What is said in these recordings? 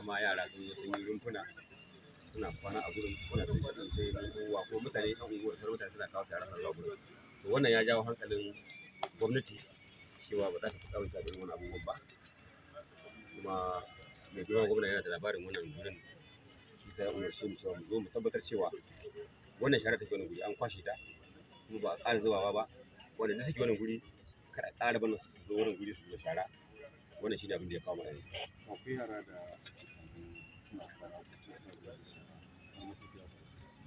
amma yara sun yi rumfuna suna kwana a gurin, suna da shaɗin sai unguwa ko mutane ɗan unguwar har mutane suna kawo tare zuwa gurin. To wannan ya jawo hankalin gwamnati cewa ba za ta fi kawai sa irin wani abubuwan ba, kuma mai girma gwamna yana da labarin wannan gurin, shi sai ya umarce mu cewa mu zo mu tabbatar cewa wannan shara take wannan guri an kwashe ta kuma ba a ƙara zubawa ba, wanda duk suke wannan guri kar a ƙara barin su zo wannan guri su zuba shara. Wannan shine abin da ya kawo mana. Akwai yara da suna fara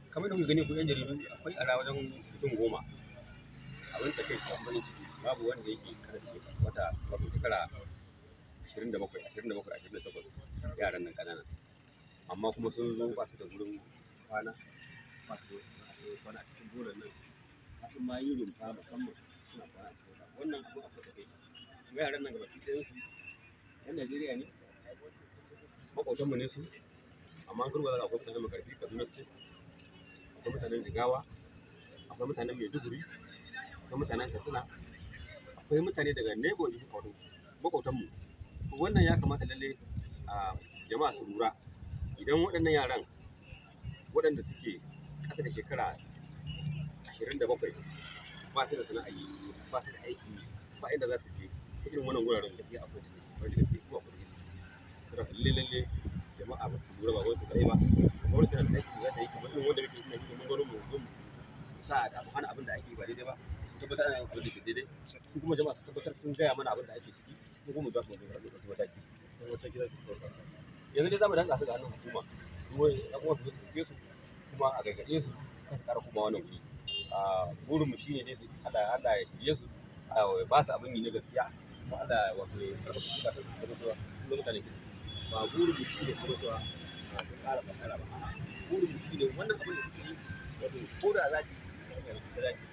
kamar da kuka gani ku yan jaridu, akwai yara wajen mutum 10. Abin da kai shi amfanin ciki babu wanda yake karfi wata shekara 27, 28 yaran nan ƙanana, amma kuma sun zo ba su da gurin kwana, ba su da kwana a cikin bolan nan, kafin ma yi rumfa musamman suna kwana a cikin wannan abu a kwata kai shi. Yaran nan gabaki ɗayan su yan Najeriya ne, maƙotanmu ne su, amma an kurba akwai mutanen Makarfi, Kaduna State, akwai mutanen Jigawa, akwai mutanen Maiduguri, akwai mutanen Katsina, akwai mutane daga neighborhood maƙotanmu. Wannan ya kamata lalle a jama'a su lura, idan waɗannan yaran waɗanda suke ƙasa da shekara 27 ba su da sana'a yi, ba su da aiki, ba inda za su je, ta irin wannan wuraren gaskiya akwai da gaske kuma akwai da gaske. Lalle jama'a ba su lura ba, wani tsaye ba, gwamnati tana da aiki za ta yi kamar irin wanda muke yi mun gwaro mu zo mu sa da mu hana abin da ake ba daidai ba, tabbatar ana yin abin da ke daidai, su kuma jama'a su tabbatar sun gaya mana abin da ake ciki, ko kuma za su zo a ɗauki mataki. Yanzu dai za mu danƙa su ga hannun hukuma, ɗan uwan su ɗauke su kuma a gargaɗe su kan su ƙara kuma wannan guri. Burinmu shi ne dai su Allah ya shirye su, ba su abin yi na gaskiya, kuma Allah wato ya karfafa su ba ta zama cewa sun mutane ke. Ba burinmu shi ne kuma cewa su ƙara fasara ba, burinmu shi ne wannan abin da suke yi wato ko da za su yi da dace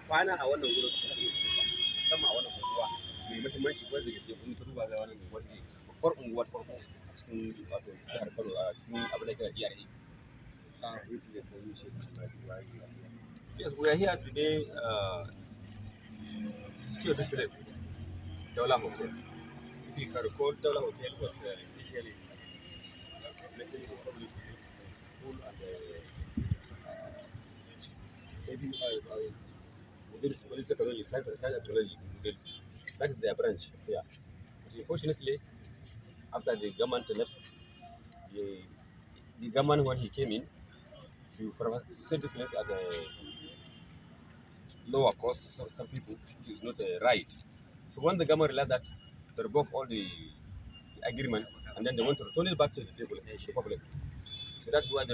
kwana a wannan gurin su haɗe su ba, musamman a wannan unguwa mai muhimmanci wanda ke kuma ta duba ga wannan unguwar ne babbar unguwar farko a cikin wato jihar Kano, a cikin abin da kira jari. Yes, we are here today to secure this place, Daula Hotel. If you can recall, Daula Hotel was initially making the public full and maybe technology, science and technology. That is their branch here. But unfortunately, after the government left, the government when he came in, to set this place at a lower cost for some people, which is not right. So when the government realized that, they revoked all the agreement, and then they want to return it back to the public. So that's why